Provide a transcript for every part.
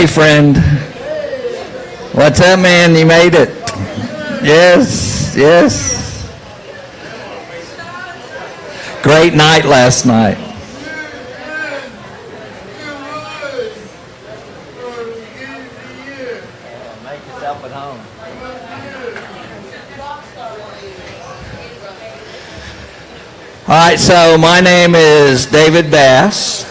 Hey, friend. What's up, man? You made it. Yes, yes. Great night last night. Make yourself at home. All right, so my name is David Bass.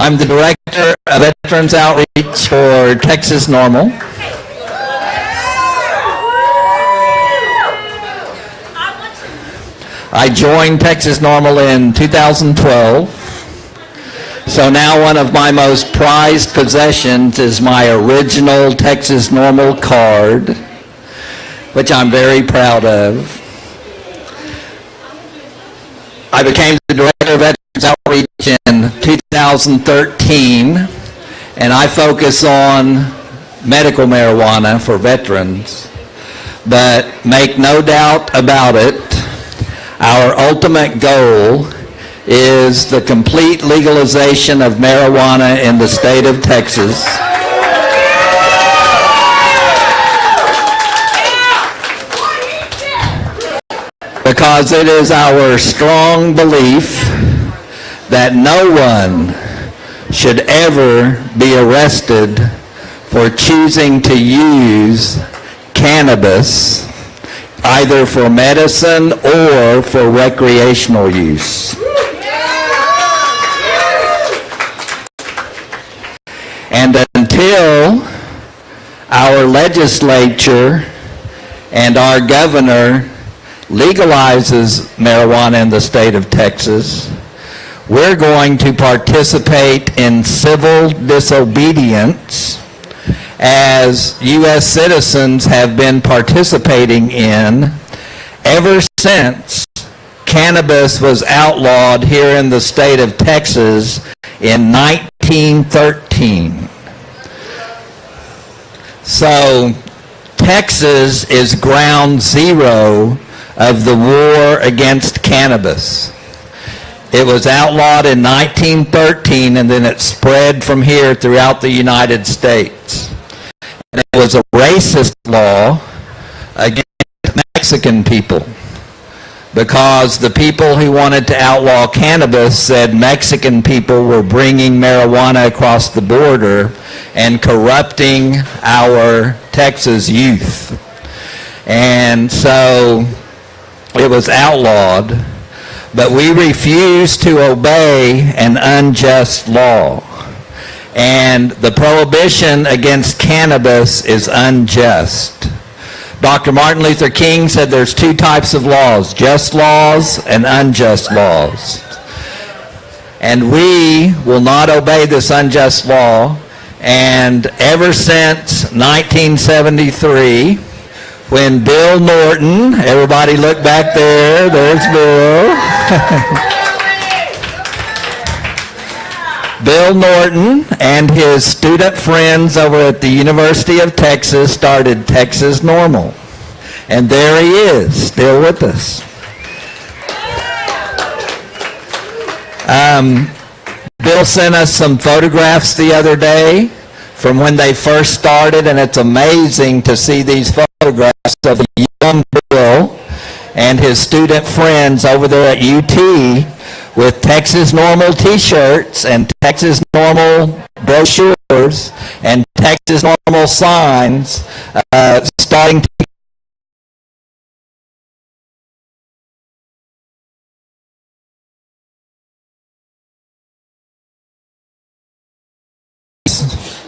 I'm the Director of Veterans Outreach for Texas Normal. I joined Texas Normal in 2012. So now one of my most prized possessions is my original Texas Normal card, which I'm very proud of. I became the Director of Veterans Outreach in 2013, and I focus on medical marijuana for veterans. But make no doubt about it, our ultimate goal is the complete legalization of marijuana in the state of Texas. Because it is our strong belief that no one should ever be arrested for choosing to use cannabis either for medicine or for recreational use. And until our legislature and our governor legalizes marijuana in the state of Texas, we're going to participate in civil disobedience as U.S. citizens have been participating in ever since cannabis was outlawed here in the state of Texas in 1913. So Texas is ground zero of the war against cannabis. It was outlawed in 1913, and then it spread from here throughout the United States. And it was a racist law against Mexican people, because the people who wanted to outlaw cannabis said Mexican people were bringing marijuana across the border and corrupting our Texas youth. And so it was outlawed, but we refuse to obey an unjust law. And the prohibition against cannabis is unjust. Dr. Martin Luther King said there's two types of laws, just laws and unjust laws. And we will not obey this unjust law. And ever since 1973, when Bill Norton, everybody look back there, there's Bill. Bill Norton and his student friends over at the University of Texas started Texas Normal. And there he is, still with us. Bill sent us some photographs the other day from when they first started, and it's amazing to see these photographs of young Bill and his student friends over there at UT with Texas Normal t-shirts and Texas Normal brochures and Texas Normal signs, starting to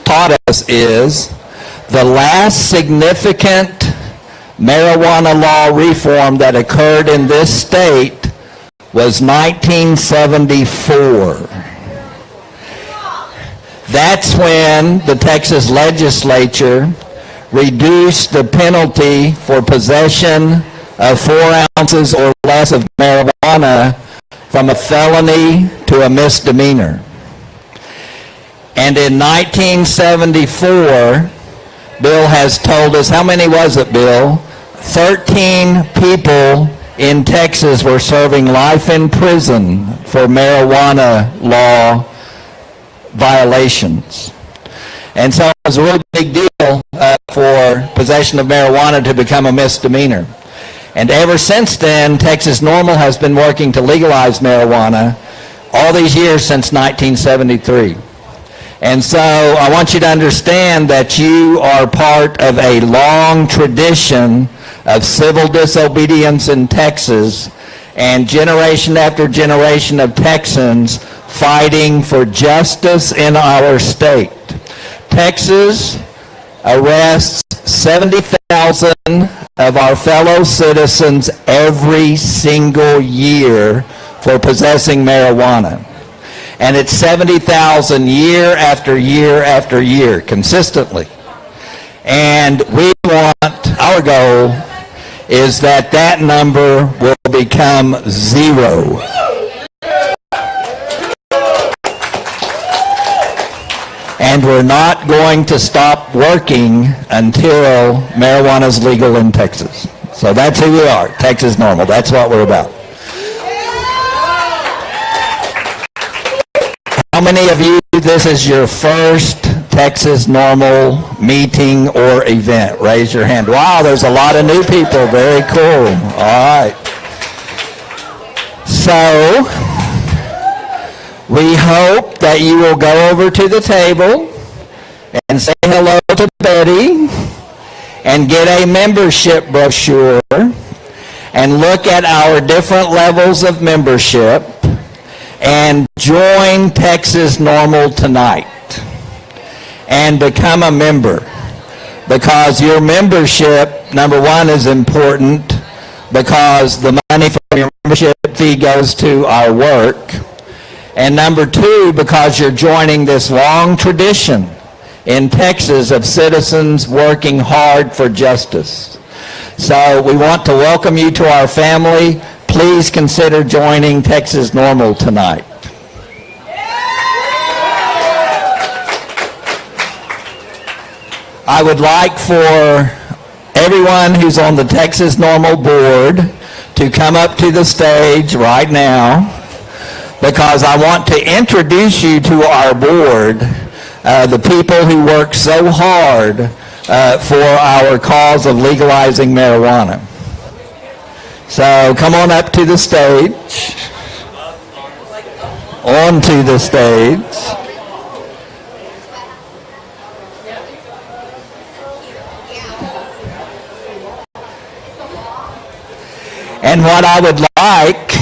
taught us is the last significant marijuana law reform that occurred in this state was 1974. That's when the Texas legislature reduced the penalty for possession of 4 ounces or less of marijuana from a felony to a misdemeanor. And in 1974, Bill has told us, how many was it, Bill? 13 people in Texas were serving life in prison for marijuana law violations. And so it was a really big deal for possession of marijuana to become a misdemeanor. And ever since then, Texas NORML has been working to legalize marijuana all these years since 1973. And so I want you to understand that you are part of a long tradition of civil disobedience in Texas, and generation after generation of Texans fighting for justice in our state. Texas arrests 70,000 of our fellow citizens every single year for possessing marijuana. And it's 70,000 year after year after year, consistently. And our goal is that number will become zero. And we're not going to stop working until marijuana is legal in Texas. So that's who we are, Texas NORML. That's what we're about. How many of you, this is your first Texas NORML meeting or event? Raise your hand. Wow, there's a lot of new people. Very cool. All right. So, we hope that you will go over to the table and say hello to Betty and get a membership brochure and look at our different levels of membership and join Texas NORML tonight and become a member, because your membership, number one, is important because the money from your membership fee goes to our work. And number two, because you're joining this long tradition in Texas of citizens working hard for justice. So we want to welcome you to our family. Please consider joining Texas NORML tonight. I would like for everyone who's on the Texas NORML board to come up to the stage right now, because I want to introduce you to our board, the people who work so hard for our cause of legalizing marijuana. So come on up to the stage, onto the stage. And what I would like,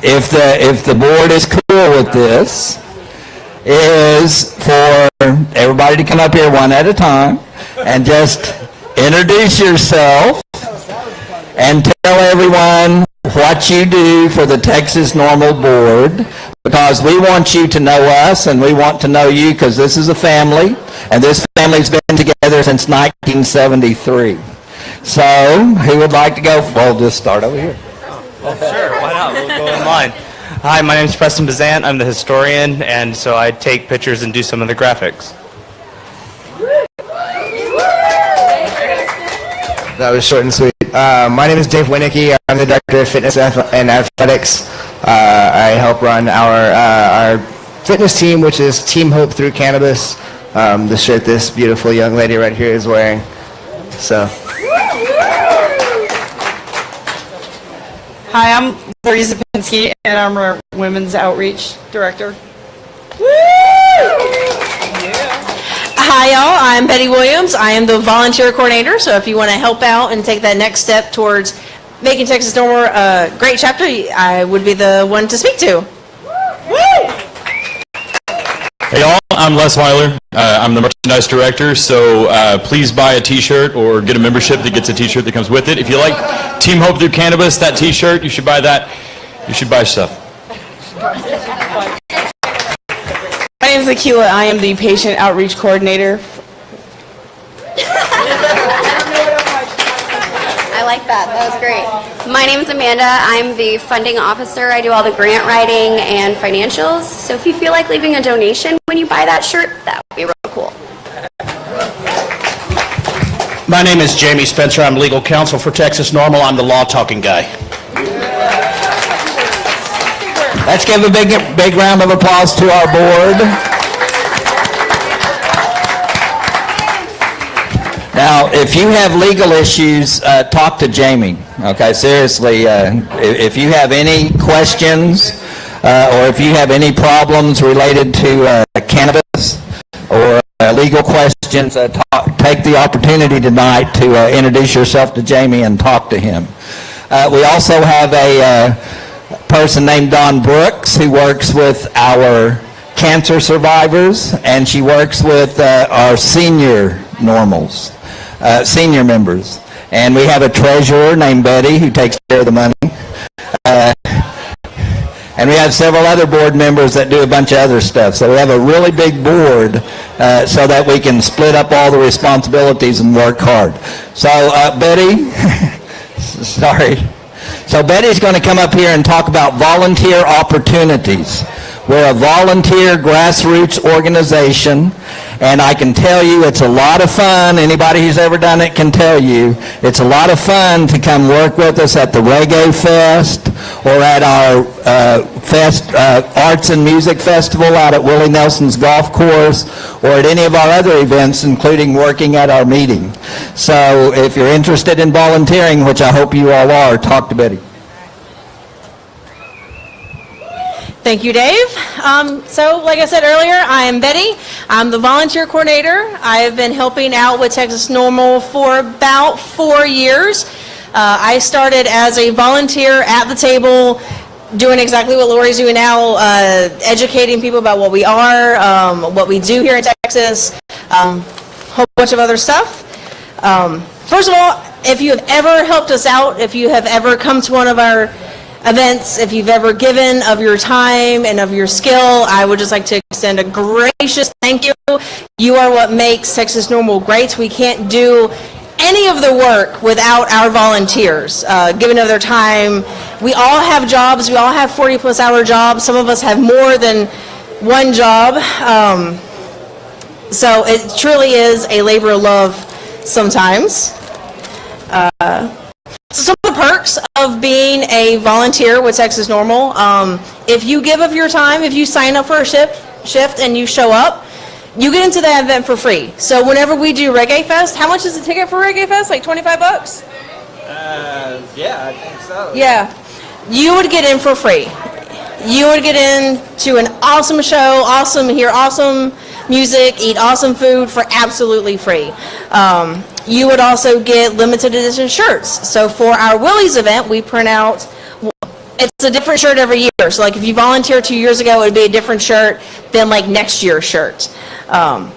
if the board is cool with this, is for everybody to come up here one at a time and just introduce yourself and tell everyone what you do for the Texas NORML board, because we want you to know us and we want to know you, because this is a family, and this family's been together since 1973. So, who would like to go? Well, just start over here. Sure, why not? We'll go in line. Hi, my name is Preston Bazant. I'm the historian, and so I take pictures and do some of the graphics. That was short and sweet. My name is Dave Winnicke. I'm the Director of Fitness and Athletics. I help run our fitness team, which is Team Hope Through Cannabis. The shirt this beautiful young lady right here is wearing. So. Hi, I'm Lori Zapinski, and I'm our Women's Outreach Director. Hi, y'all. I'm Betty Williams. I am the volunteer coordinator, so if you want to help out and take that next step towards making Texas NORML a great chapter, I would be the one to speak to. Hey y'all, I'm Les Weiler. I'm the merchandise director, so please buy a t-shirt or get a membership that gets a t-shirt that comes with it. If you like Team Hope Through Cannabis, that t-shirt, you should buy that. You should buy stuff. My name is Akila. I am the patient outreach coordinator. I like that. That was great. My name is Amanda. I'm the funding officer. I do all the grant writing and financials. So if you feel like leaving a donation when you buy that shirt, that would be real cool. My name is Jamie Spencer. I'm legal counsel for Texas NORML. I'm the law talking guy. Let's give a big round of applause to our board. Now, if you have legal issues, talk to Jamie, okay? Seriously, if you have any questions or if you have any problems related to cannabis or legal questions, take the opportunity tonight to introduce yourself to Jamie and talk to him. We also have a person named Dawn Brooks who works with our cancer survivors, and she works with our senior normals. Senior members. And we have a treasurer named Betty who takes care of the money. And we have several other board members that do a bunch of other stuff. So we have a really big board so that we can split up all the responsibilities and work hard. So Betty, sorry. So Betty's going to come up here and talk about volunteer opportunities. We're a volunteer grassroots organization, and I can tell you it's a lot of fun. Anybody who's ever done it can tell you it's a lot of fun to come work with us at the Reggae Fest or at our Arts and Music Festival out at Willie Nelson's Golf Course or at any of our other events, including working at our meeting. So if you're interested in volunteering, which I hope you all are, talk to Betty. Thank you, Dave. So, like I said earlier, I am Betty. I'm the volunteer coordinator. I have been helping out with Texas Normal for about 4 years. I started as a volunteer at the table, doing exactly what Lori's doing now, educating people about what we are, what we do here in Texas, a whole bunch of other stuff. First of all, if you have ever helped us out, if you have ever come to one of our events, if you've ever given of your time and of your skill, I would just like to extend a gracious thank you. You are what makes Texas Normal great. We can't do any of the work without our volunteers giving of their time. We all have jobs. We all have 40-plus hour jobs. Some of us have more than one job. So it truly is a labor of love sometimes. So some of the perks of being a volunteer with Texas Normal, if you give of your time, if you sign up for a shift and you show up, you get into that event for free. So whenever we do Reggae Fest, how much is the ticket for Reggae Fest? Like $25? Yeah, I think so. Yeah. You would get in for free. You would get into an awesome show, hear awesome music, eat awesome food for absolutely free. You would also get limited edition shirts. So for our Willie's event, we print out, it's a different shirt every year. So like if you volunteered 2 years ago, it would be a different shirt than like next year's shirt. And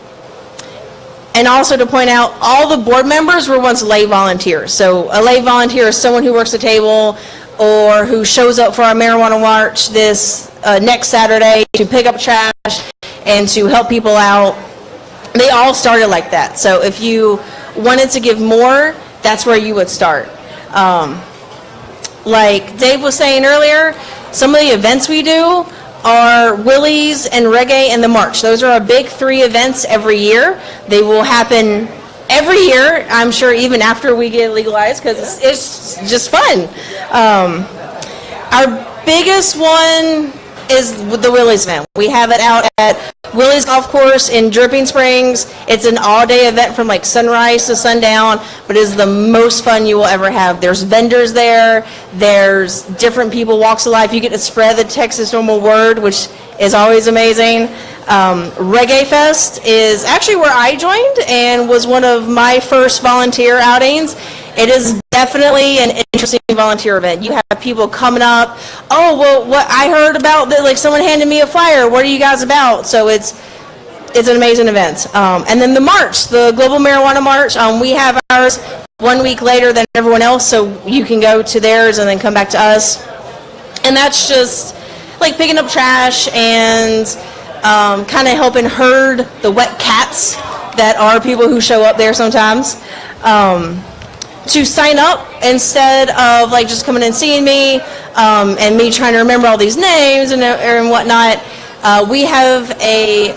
also to point out, all the board members were once lay volunteers. So a lay volunteer is someone who works the table or who shows up for our marijuana march this next Saturday to pick up trash and to help people out. They all started like that. So if you wanted to give more, that's where you would start. Like Dave was saying earlier, some of the events we do are Willie's and Reggae and the March. Those are our big 3 events every year. They will happen every year, I'm sure, even after we get legalized, because it's just fun. Our biggest one is the Willie's event. We have it out at Willie's Golf Course in Dripping Springs. It's an all-day event from like sunrise to sundown, but it is the most fun you will ever have. There's vendors there. There's different people, walks of life. You get to spread the Texas Normal word, which is always amazing. Reggae Fest is actually where I joined and was one of my first volunteer outings. It is definitely an interesting volunteer event. You have people coming up, oh, well, what I heard about that, like someone handed me a flyer. What are you guys about? So it's an amazing event. And then the march, the Global Marijuana March, we have ours 1 week later than everyone else, so you can go to theirs and then come back to us. And that's just like picking up trash and kind of helping herd the wet cats that are people who show up there sometimes. To sign up instead of like just coming and seeing me and me trying to remember all these names and whatnot, we have a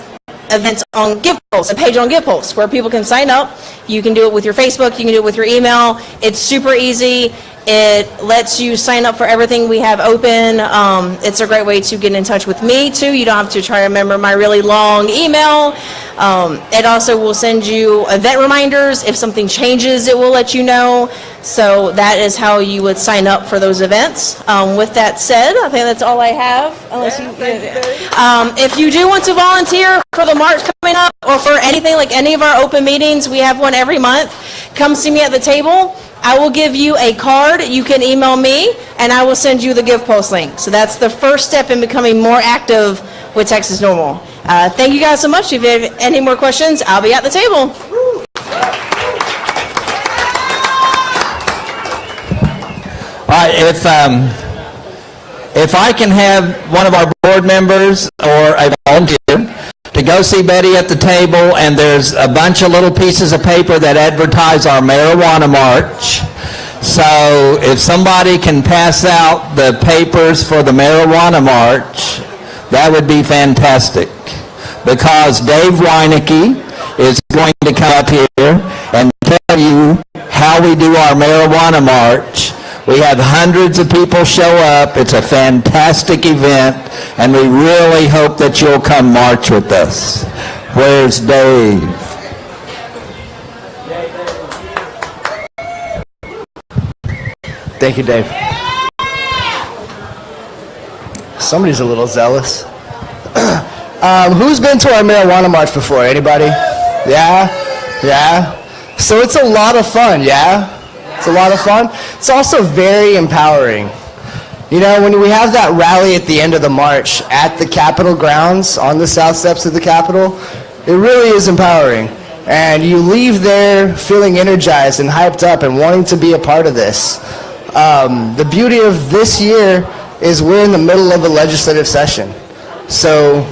event on GivePulse, a page on GivePulse where people can sign up. You can do it with your Facebook, you can do it with your email. It's super easy. It lets you sign up for everything we have open. It's a great way to get in touch with me too. You don't have to try to remember my really long email. It also will send you event reminders. If something changes, it will let you know. So that is how you would sign up for those events. With that said, I think that's all I have. Unless if you do want to volunteer for the march coming up or for anything like any of our open meetings, we have one every month. Come see me at the table. I will give you a card. You can email me, and I will send you the Give Post link. So that's the first step in becoming more active with Texas Normal. Thank you guys so much. If you have any more questions, I'll be at the table. All right, if I can have one of our board members or a volunteer to go see Betty at the table, and there's a bunch of little pieces of paper that advertise our marijuana march. So if somebody can pass out the papers for the marijuana march, that would be fantastic. Because Dave Weinecke is going to come up here and tell you how we do our marijuana march. We have hundreds of people show up. It's a fantastic event, and we really hope that you'll come march with us. Where's Dave? Thank you, Dave. Somebody's a little zealous. Who's been to our marijuana march before? Anybody? Yeah? Yeah? So it's a lot of fun, yeah? It's a lot of fun. It's also very empowering. You know, when we have that rally at the end of the march at the Capitol grounds, on the south steps of the Capitol, it really is empowering. And you leave there feeling energized and hyped up and wanting to be a part of this. The beauty of this year is we're in the middle of a legislative session. So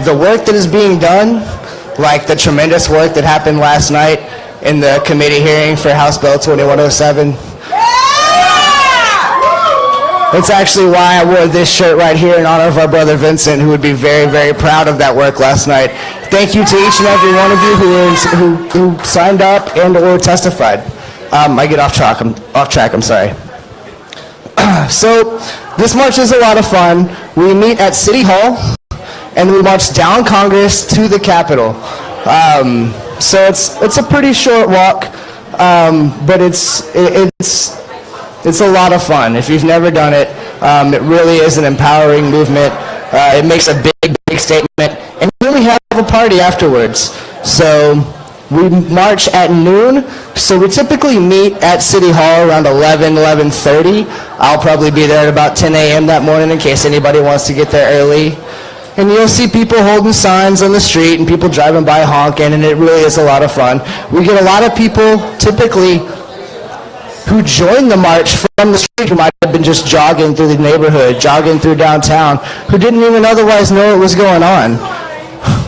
the work that is being done, like the tremendous work that happened last night in the committee hearing for House Bill 2107. That's actually why I wore this shirt right here in honor of our brother Vincent, who would be very, very proud of that work last night. Thank you to each and every one of you who signed up and or testified. I get off track, I'm sorry. So this march is a lot of fun. We meet at City Hall, and we march down Congress to the Capitol. So it's a pretty short walk, but it's a lot of fun. If you've never done it, it really is an empowering movement. It makes a big statement, and we really have a party afterwards. So we march at noon. So we typically meet at City Hall around 11:30. I'll probably be there at about 10 a.m. that morning in case anybody wants to get there early. And you'll see people holding signs on the street and people driving by honking, and it really is a lot of fun. We get a lot of people typically who join the march from the street who might have been just jogging through the neighborhood, jogging through downtown, who didn't even otherwise know what was going on.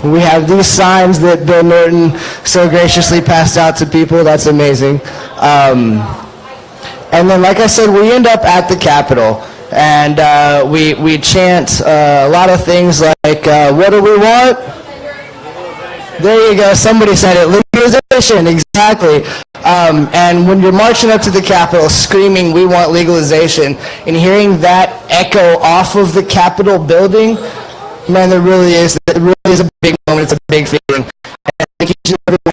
We have these signs that Bill Norton so graciously passed out to people. That's amazing. And then, like I said, we end up at the Capitol. And we chant a lot of things like, what do we want? There you go. Somebody said it. Legalization. Exactly. And when you're marching up to the Capitol screaming, we want legalization, and hearing that echo off of the Capitol building, man, it really is a big moment. It's a big feeling. And thank you to everyone.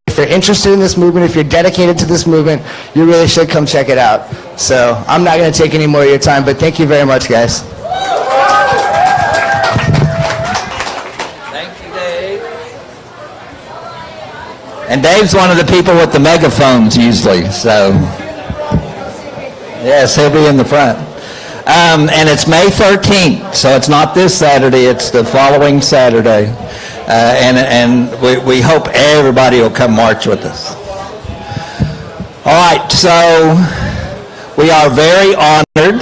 If you're interested in this movement, if you're dedicated to this movement, you really should come check it out. So I'm not going to take any more of your time, but thank you very much, guys. Thank you, Dave. And Dave's one of the people with the megaphones usually, so yes, he'll be in the front. And it's May 13th, so it's not this Saturday, it's the following Saturday. And we hope everybody will come march with us. All right, so we are very honored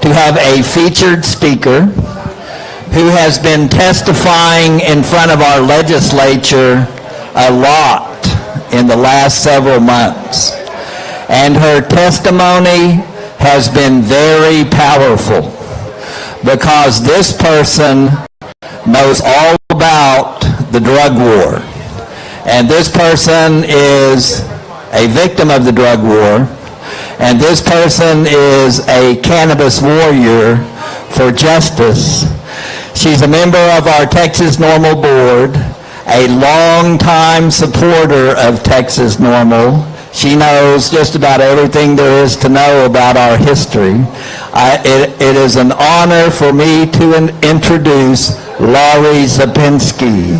to have a featured speaker who has been testifying in front of our legislature a lot in the last several months. And her testimony has been very powerful because this person knows all about the drug war. And this person is a victim of the drug war. And this person is a cannabis warrior for justice. She's a member of our Texas Normal Board. a longtime supporter of Texas Normal. She knows just about everything there is to know about our history. It is an honor for me to introduce Laurie Zapinski.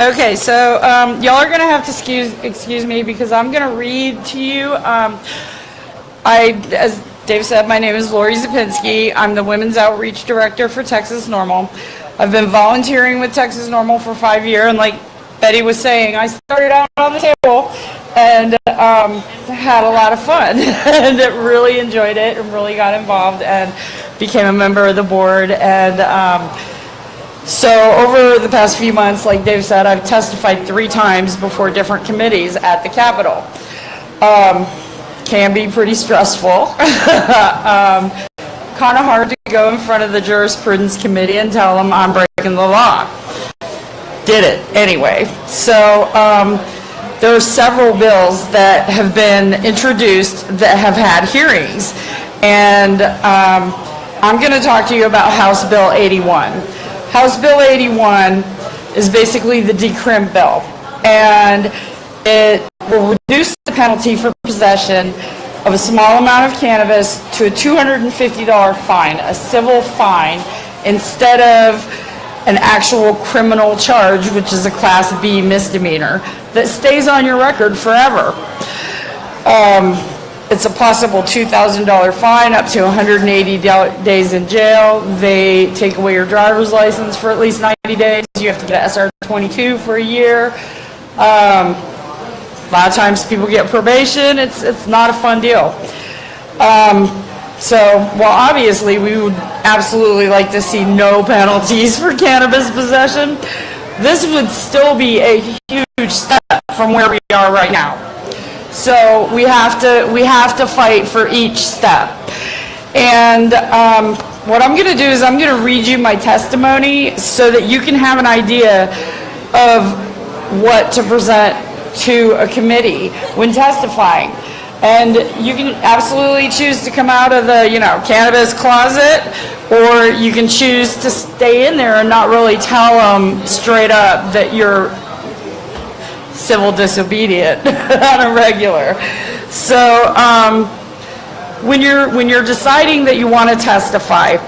Okay, so y'all are going to have to excuse me because I'm going to read to you. As Dave said, my name is Laurie Zapinski. I'm the Women's Outreach Director for Texas Normal. I've been volunteering with Texas Normal for 5 years, and like Betty was saying, I started out on the table and had a lot of fun and really enjoyed it and really got involved and became a member of the board. And so over the past few months, like Dave said, I've testified 3 times before different committees at the Capitol. Can be pretty stressful. Kind of hard to go in front of the Jurisprudence Committee and tell them I'm breaking the law. Did it anyway. So there are several bills that have been introduced that have had hearings. And I'm going to talk to you about House Bill 81. House Bill 81 is basically the decrim bill, and it will reduce the penalty for possession of a small amount of cannabis to a $250 fine, a civil fine, instead of an actual criminal charge, which is a Class B misdemeanor, that stays on your record forever. It's a possible $2,000 fine, up to 180 days in jail. They take away your driver's license for at least 90 days. You have to get an SR-22 for a year. A lot of times people get probation. It's not a fun deal. So, well, obviously, we would absolutely like to see no penalties for cannabis possession. This would still be a huge step from where we are right now. So we have to fight for each step. And what I'm going to do is I'm going to read you my testimony so that you can have an idea of what to present to a committee when testifying. And you can absolutely choose to come out of the, cannabis closet, or you can choose to stay in there and not really tell them straight up that you're civil disobedient on a regular. So when you're deciding that you want to testify,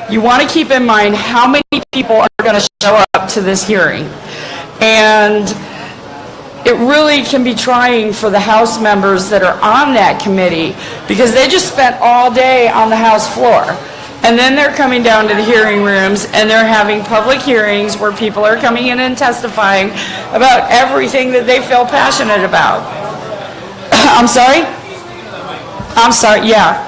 you want to keep in mind how many people are going to show up to this hearing. And it really can be trying for the House members that are on that committee, because they just spent all day on the House floor. And then they're coming down to the hearing rooms and they're having public hearings where people are coming in and testifying about everything that they feel passionate about. I'm sorry, yeah.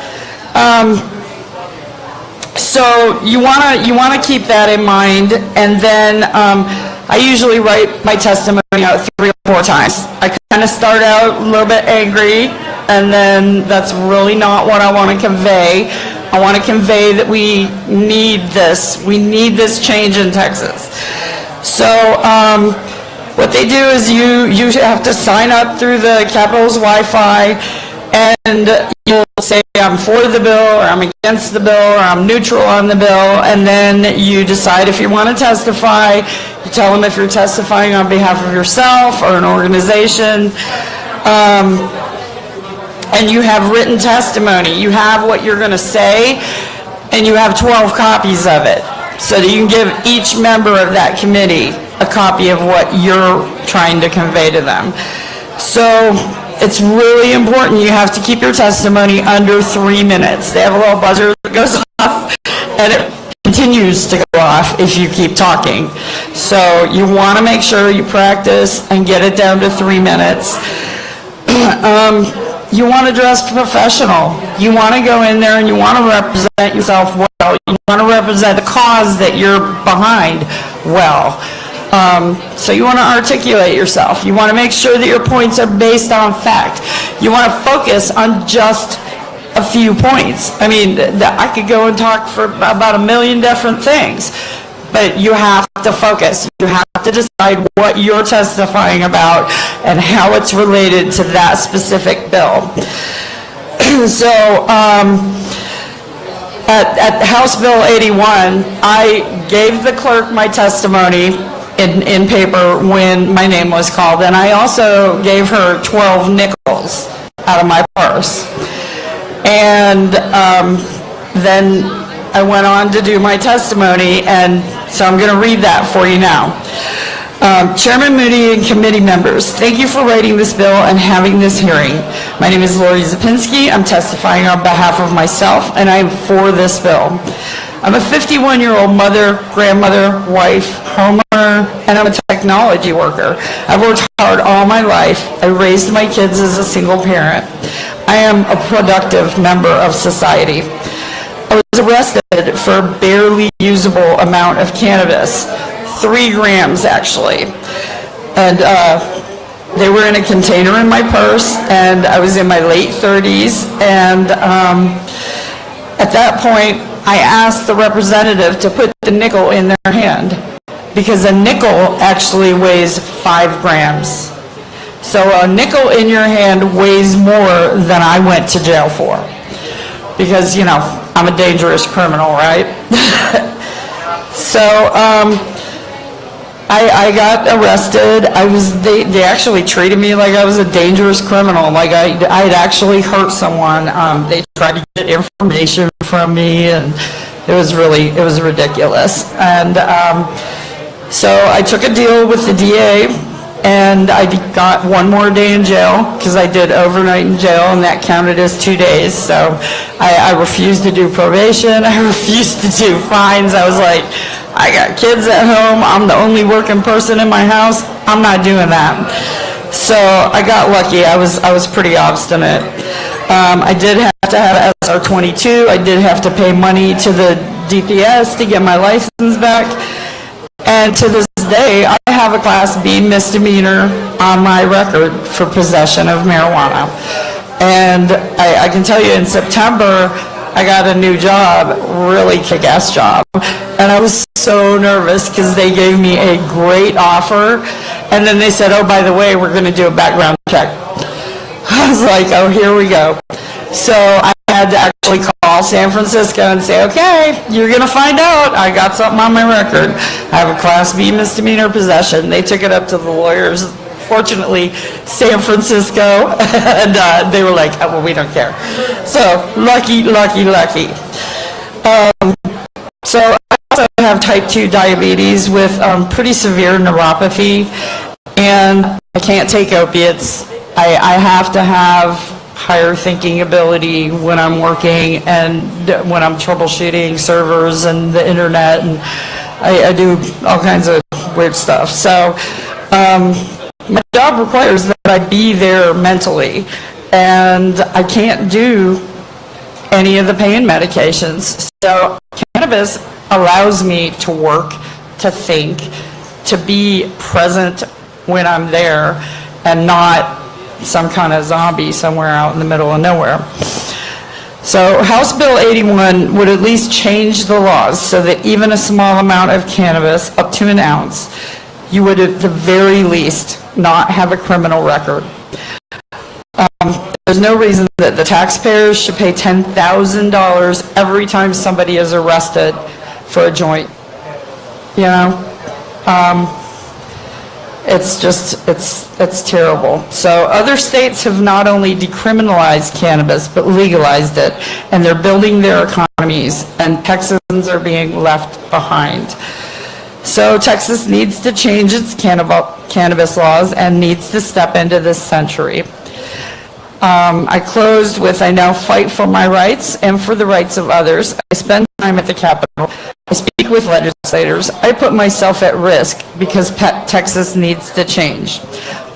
So you wanna keep that in mind, and then I usually write my testimony out 3 or 4 times. I kind of start out a little bit angry, and then that's really not what I want to convey. I want to convey that we need this. We need this change in Texas. So what they do is you have to sign up through the Capitol's Wi-Fi, and you'll say I'm for the bill, or I'm against the bill, or I'm neutral on the bill, and then you decide if you want to testify. You tell them if you're testifying on behalf of yourself or an organization. And you have written testimony. You have what you're going to say, and you have 12 copies of it, so that you can give each member of that committee a copy of what you're trying to convey to them. So it's really important. You have to keep your testimony under 3 minutes. They have a little buzzer that goes off, and it continues to go off if you keep talking. So you want to make sure you practice and get it down to 3 minutes. You want to dress professional. You want to go in there and you want to represent yourself well. You want to represent the cause that you're behind well. So you want to articulate yourself. You want to make sure that your points are based on fact. You want to focus on just a few points. I mean, I could go and talk for about 1 million different things, but you have to focus. You have to decide what you're testifying about and how it's related to that specific bill. So, at House Bill 81, I gave the clerk my testimony in paper when my name was called, and I also gave her 12 nickels out of my purse. And then I went on to do my testimony, and so I'm going to read that for you now. Chairman Moody and committee members, thank you for writing this bill and having this hearing. My name is Lori Zapinski. I'm testifying on behalf of myself, and I'm for this bill. I'm a 51-year-old mother, grandmother, wife, homeowner, and I'm a technology worker. I've worked hard all my life. I raised my kids as a single parent. I am a productive member of society. I was arrested for a barely usable amount of cannabis, 3 grams actually. And they were in a container in my purse, and I was in my late 30s. And at that point, I asked the representative to put the nickel in their hand, because a nickel actually weighs 5 grams. So a nickel in your hand weighs more than I went to jail for, because, you know, I'm a dangerous criminal, right? So I got arrested. They actually treated me like I was a dangerous criminal, like I had actually hurt someone. They tried to get information from me, and it was ridiculous. And so I took a deal with the DA, and I got 1 more day in jail because I did overnight in jail, and that counted as 2 days. So I refused to do probation. I refused to do fines. I was like, I got kids at home. I'm the only working person in my house. I'm not doing that. So I got lucky. I was pretty obstinate. I did have to have SR-22. I did have to pay money to the DPS to get my license back. And to this day, I have a Class B misdemeanor on my record for possession of marijuana. And I can tell you, in September, I got a new job, really kick-ass job. And I was so nervous because they gave me a great offer. And then they said, oh, by the way, we're going to do a background check. I was like, oh, here we go. So I had to actually call San Francisco and say, okay, you're going to find out. I got something on my record. I have a Class B misdemeanor possession. They took it up to the lawyers. Fortunately, San Francisco, and they were like, oh, well, we don't care. So lucky. So I also have type 2 diabetes with pretty severe neuropathy, and I can't take opiates. I have to have higher thinking ability when I'm working and when I'm troubleshooting servers and the internet, and I do all kinds of weird stuff. So my job requires that I be there mentally, and I can't do any of the pain medications. So cannabis allows me to work, to think, to be present when I'm there, and not some kind of zombie somewhere out in the middle of nowhere. So House Bill 81 would at least change the laws so that even a small amount of cannabis, up to an ounce, you would at the very least not have a criminal record. There's no reason that the taxpayers should pay $10,000 every time somebody is arrested for a joint. You know? It's terrible. So other states have not only decriminalized cannabis, but legalized it, and they're building their economies, and Texans are being left behind. So Texas needs to change its cannabis laws and needs to step into this century. I closed with, I now fight for my rights and for the rights of others. I spend time at the Capitol. I speak with legislators. I put myself at risk because Texas needs to change.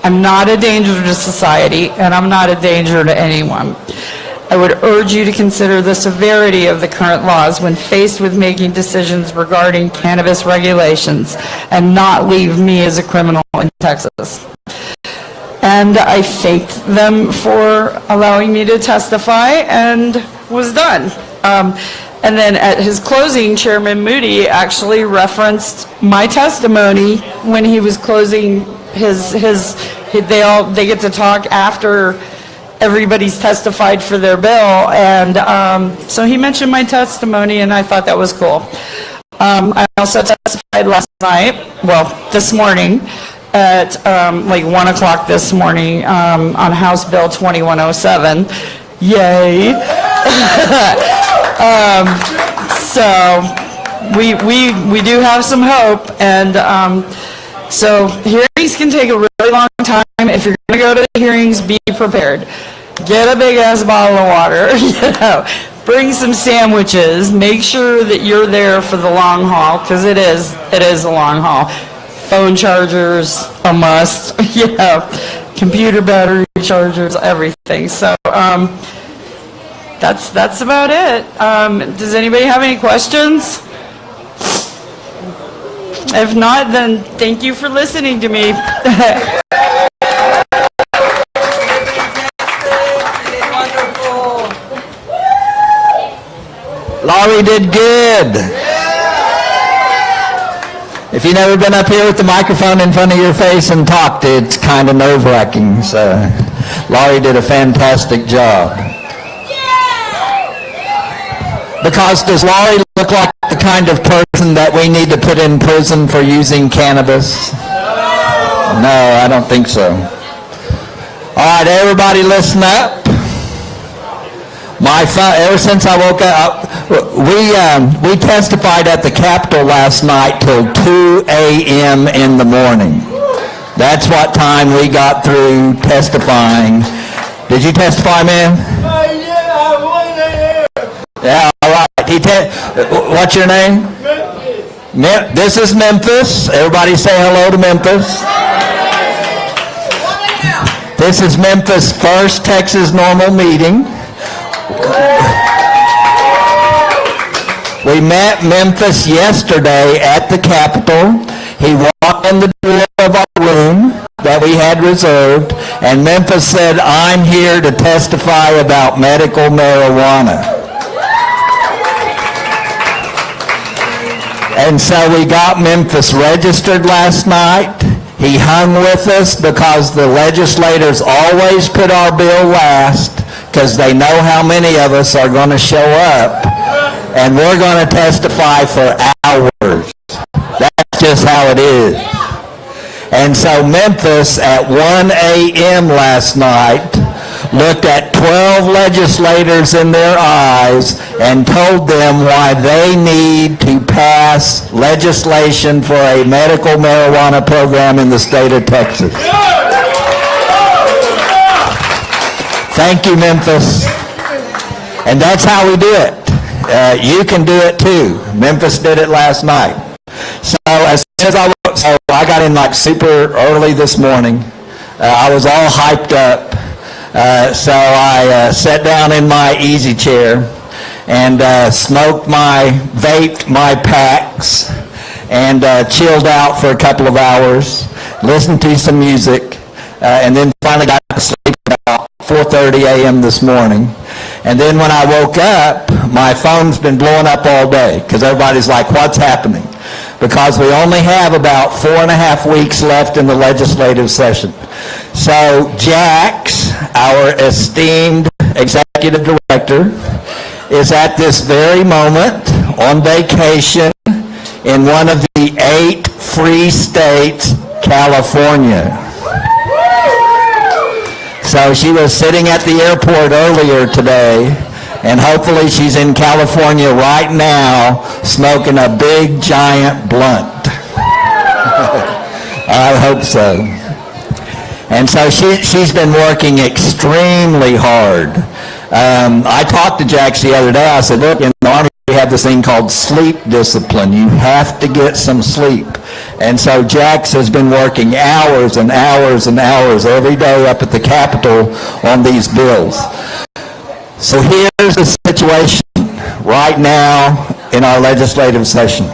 I'm not a danger to society, and I'm not a danger to anyone. I would urge you to consider the severity of the current laws when faced with making decisions regarding cannabis regulations, and not leave me as a criminal in Texas. And I thanked them for allowing me to testify, and was done. And then at his closing, Chairman Moody actually referenced my testimony when he was closing they get to talk after everybody's testified for their bill. And so he mentioned my testimony, and I thought that was cool. I also testified last night, this morning, at like 1 o'clock this morning on House Bill 2107. Yay. So we do have some hope, and so hearings can take a really long time. If you're going to go to the hearings, be prepared. Get a big-ass bottle of water, bring some sandwiches, make sure that you're there for the long haul, because it is a long haul. Phone chargers, a must, computer battery chargers, everything. So that's about it. Does anybody have any questions? If not, then thank you for listening to me. Laurie did good. If you've never been up here with the microphone in front of your face and talked, it's kind of nerve-wracking. So Laurie did a fantastic job. Because does Laurie look like the kind of person that we need to put in prison for using cannabis? No, I don't think so. All right, everybody listen up. Ever since I woke up, we testified at the Capitol last night till 2 a.m. in the morning. That's what time we got through testifying. Did you testify, man? Yeah, 1 a.m. Yeah, all right. What's your name? Memphis. This is Memphis. Everybody say hello to Memphis. This is Memphis' first Texas Normal meeting. We met Memphis yesterday at the Capitol. He walked in the door of our room that we had reserved, and Memphis said, "I'm here to testify about medical marijuana." And so we got Memphis registered last night. He hung with us because the legislators always put our bill last because they know how many of us are going to show up, and we're going to testify for hours. That's just how it is. And so Memphis at 1 a.m. last night looked at 12 legislators in their eyes and told them why they need to pass legislation for a medical marijuana program in the state of Texas. Thank you, Memphis. And that's how we do it. You can do it too. Memphis did it last night. So as soon as I got in like super early this morning, I was all hyped up. So I sat down in my easy chair and vaped my packs and chilled out for a couple of hours, listened to some music, and then finally got to sleep about 4:30 a.m. this morning. And then when I woke up, my phone's been blowing up all day because everybody's like, what's happening? Because we only have about 4.5 weeks left in the legislative session. So Jax, our esteemed executive director, is at this very moment on vacation in one of the 8 free states, California. So she was sitting at the airport earlier today, and hopefully she's in California right now smoking a big giant blunt. I hope so. And so she's been working extremely hard. I talked to Jax the other day. I said, look, in the Army we have this thing called sleep discipline. You have to get some sleep. And so Jax has been working hours and hours and hours every day up at the Capitol on these bills. So here's the situation right now in our legislative session.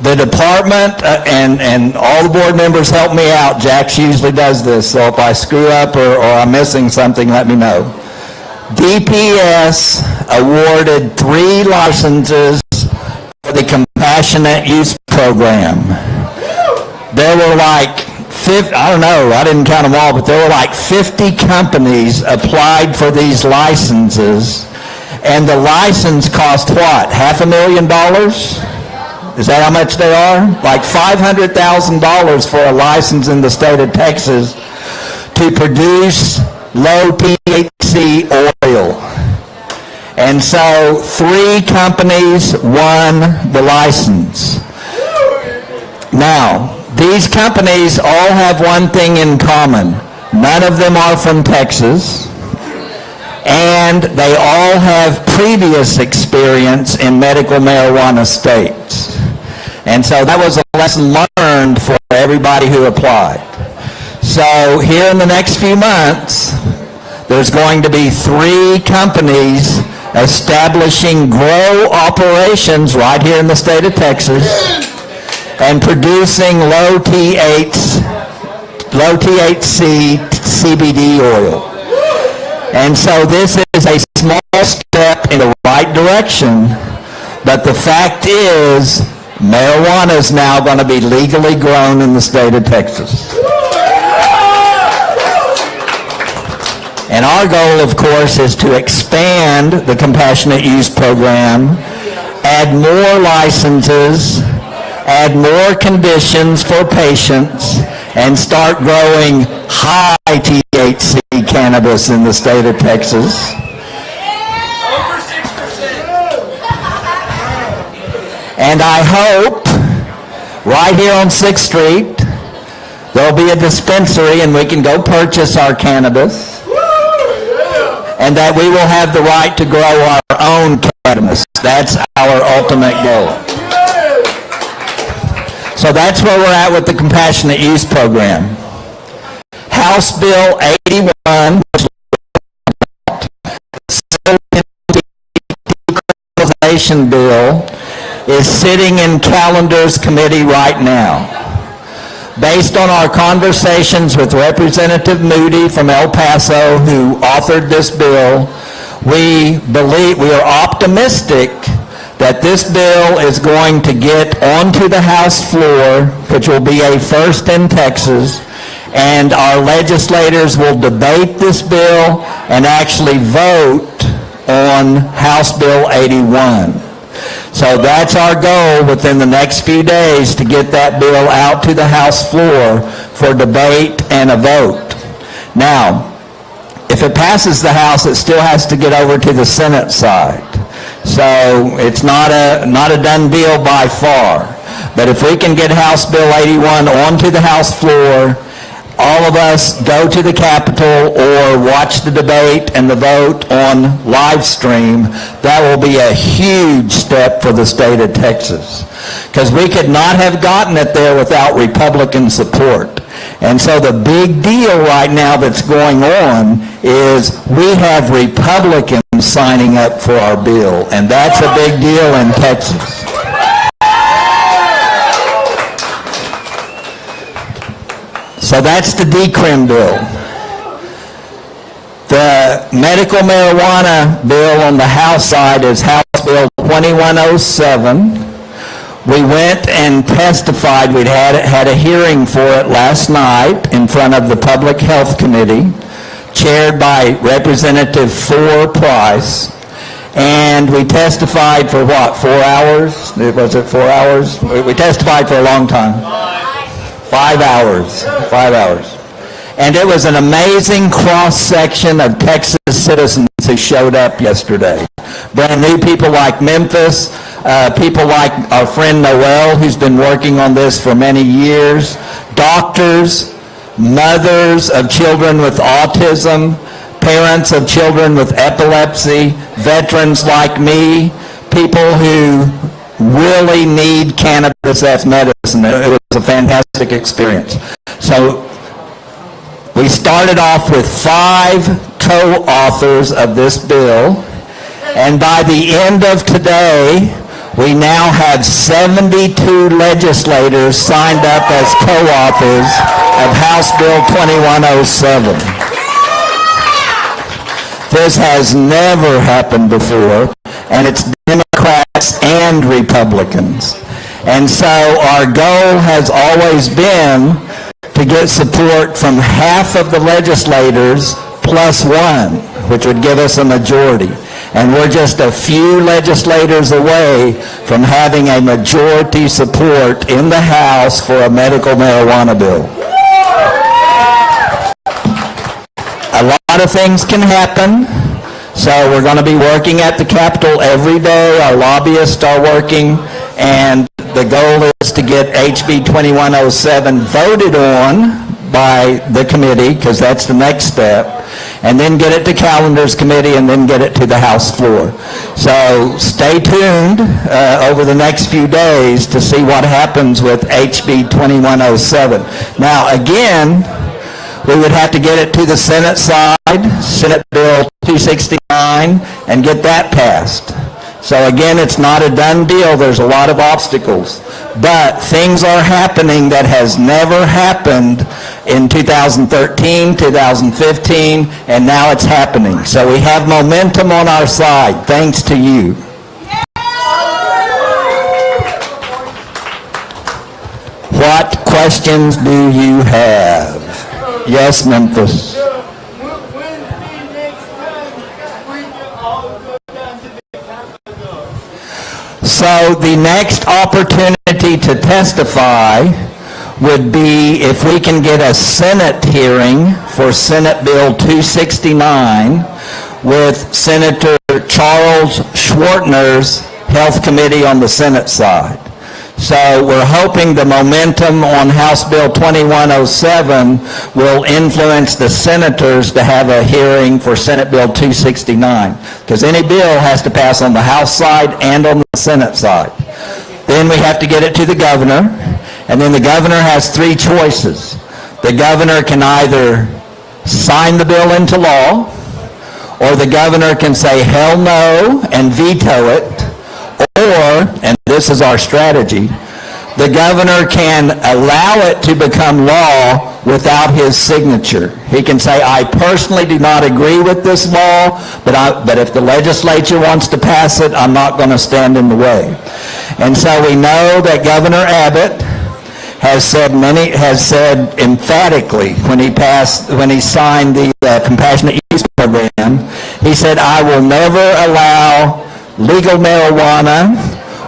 The department and all the board members help me out. Jax usually does this, so if I screw up or I'm missing something, let me know. DPS awarded 3 licenses for the Compassionate Use Program. There were like 50, I don't know, I didn't count them all, but there were like 50 companies applied for these licenses, and the license cost what? $500,000? Is that how much they are? Like $500,000 for a license in the state of Texas to produce low THC oil. And so 3 companies won the license. Now, these companies all have one thing in common. None of them are from Texas, and they all have previous experience in medical marijuana states. And so that was a lesson learned for everybody who applied. So here in the next few months, there's going to be 3 companies establishing grow operations right here in the state of Texas and producing low THC CBD oil. And so this is a small step in the right direction, but the fact is marijuana is now going to be legally grown in the state of Texas. And our goal, of course, is to expand the Compassionate Use Program, add more licenses, add more conditions for patients, and start growing high THC cannabis in the state of Texas. Over 6%. And I hope right here on 6th Street, there'll be a dispensary and we can go purchase our cannabis. And that we will have the right to grow our own cannabis. That's our ultimate goal. So that's where we're at with the Compassionate Use Program. House Bill 81, which decriminalization bill, is sitting in Calendar's committee right now. Based on our conversations with Representative Moody from El Paso, who authored this bill, we are optimistic that this bill is going to get onto the House floor, which will be a first in Texas, and our legislators will debate this bill and actually vote on House Bill 81. So that's our goal within the next few days, to get that bill out to the House floor for debate and a vote. Now, if it passes the House, it still has to get over to the Senate side. So it's not a done deal by far. But if we can get House Bill 81 onto the House floor, all of us go to the Capitol or watch the debate and the vote on live stream, that will be a huge step for the state of Texas. Because we could not have gotten it there without Republican support. And so the big deal right now that's going on is we have Republicans signing up for our bill, and that's a big deal in Texas. So that's the decrim bill. The medical marijuana bill on the House side is House Bill 2107. We went and testified. We'd had a hearing for it last night in front of the Public Health Committee, chaired by Representative Thor Price. And we testified for what, 4 hours? Was it 4 hours? We testified for a long time. 5 hours. 5 hours. And it was an amazing cross-section of Texas citizens who showed up yesterday. Brand new people like Memphis, people like our friend Noel, who's been working on this for many years, doctors, mothers of children with autism, parents of children with epilepsy, veterans like me, people who really need cannabis as medicine. It was a fantastic experience. So we started off with 5 co-authors of this bill, and by the end of today, we now have 72 legislators signed up as co-authors of House Bill 2107. This has never happened before, and it's Democrats and Republicans. And so our goal has always been to get support from half of the legislators plus one, which would give us a majority. And we're just a few legislators away from having a majority support in the House for a medical marijuana bill. A lot of things can happen, so we're going to be working at the Capitol every day. Our lobbyists are working, and the goal is to get HB 2107 voted on by the committee, because that's the next step, and then get it to Calendars Committee, and then get it to the House floor. So stay tuned over the next few days to see what happens with HB 2107. Now, again, we would have to get it to the Senate side, Senate Bill 269, and get that passed. So again, it's not a done deal. There's a lot of obstacles. But things are happening that has never happened in 2013, 2015, and now it's happening. So we have momentum on our side, thanks to you. What questions do you have? Yes, Memphis. So the next opportunity to testify would be if we can get a Senate hearing for Senate Bill 269 with Senator Charles Schwartner's Health Committee on the Senate side. So we're hoping the momentum on House Bill 2107 will influence the senators to have a hearing for Senate Bill 269, because any bill has to pass on the House side and on the Senate side. Then we have to get it to the governor, and then the governor has three choices. The governor can either sign the bill into law, or the governor can say hell no and veto it, or, and this is our strategy, the governor can allow it to become law without his signature. He can say, I personally do not agree with this law, but if the legislature wants to pass it, I'm not going to stand in the way. And so we know that Governor Abbott has said emphatically when he signed the Compassionate Use Program, he said, I will never allow legal marijuana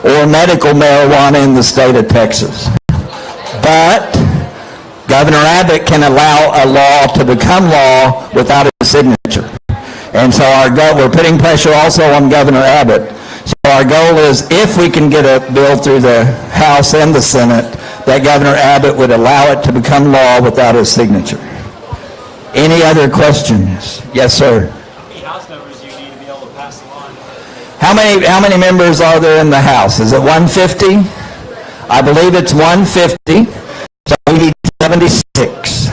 or medical marijuana in the state of Texas. But Governor Abbott can allow a law to become law without a signature. And so we're putting pressure also on Governor Abbott. So our goal is, if we can get a bill through the House and the Senate, that Governor Abbott would allow it to become law without his signature. Any other questions? Yes, sir. How many members are there in the House? Is it 150? I believe it's 150. So we need 76.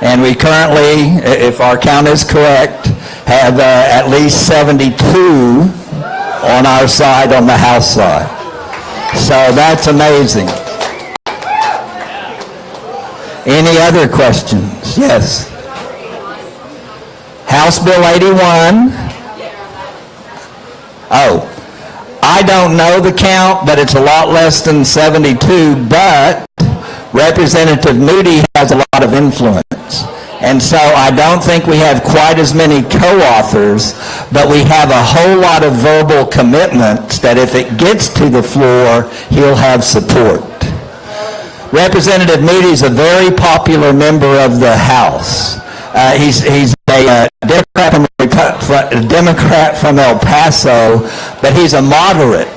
And we currently, if our count is correct, have at least 72 on our side, on the House side. So that's amazing. Any other questions? Yes. House Bill 81. Oh, I don't know the count, but it's a lot less than 72, but Representative Moody has a lot of influence. And so I don't think we have quite as many co-authors, but we have a whole lot of verbal commitments that if it gets to the floor, he'll have support. Representative Moody is a very popular member of the House. He's a Democrat from El Paso, but he's a moderate.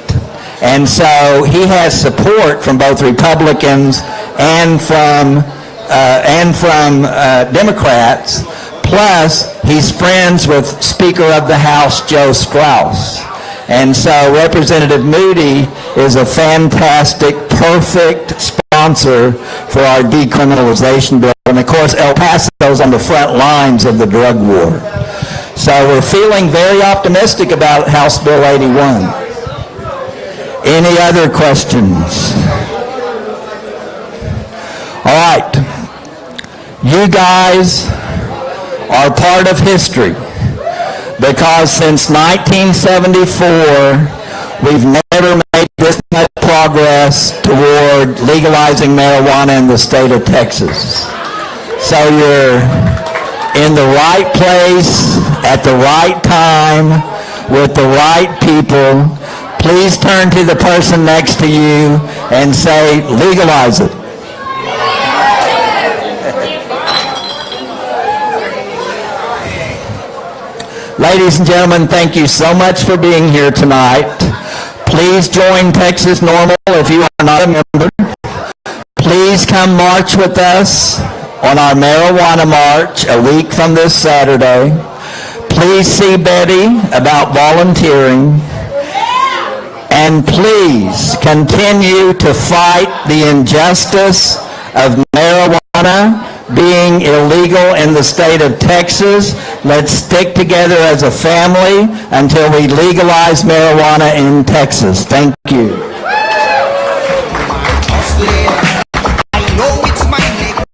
And so he has support from both Republicans and from Democrats. Plus, he's friends with Speaker of the House Joe Straus. And so Representative Moody is a fantastic, perfect sponsor for our decriminalization bill. And of course, El Paso is on the front lines of the drug war. So we're feeling very optimistic about House Bill 81. Any other questions? All right. You guys are part of history. because since 1974, we've never made this much progress toward legalizing marijuana in the state of Texas. So you're in the right place at the right time with the right people. Please turn to the person next to you and say, legalize it. Ladies and gentlemen, thank you so much for being here tonight. Please join Texas NORML if you are not a member. Please come march with us on our marijuana march a week from this Saturday. Please see Betty about volunteering. And please continue to fight the injustice of marijuana being illegal in the state of Texas. Let's stick together as a family until we legalize marijuana in Texas. Thank you.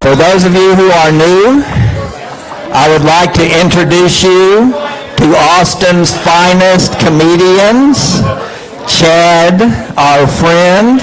For those of you who are new, I would like to introduce you to Austin's finest comedians, Chad, our friend,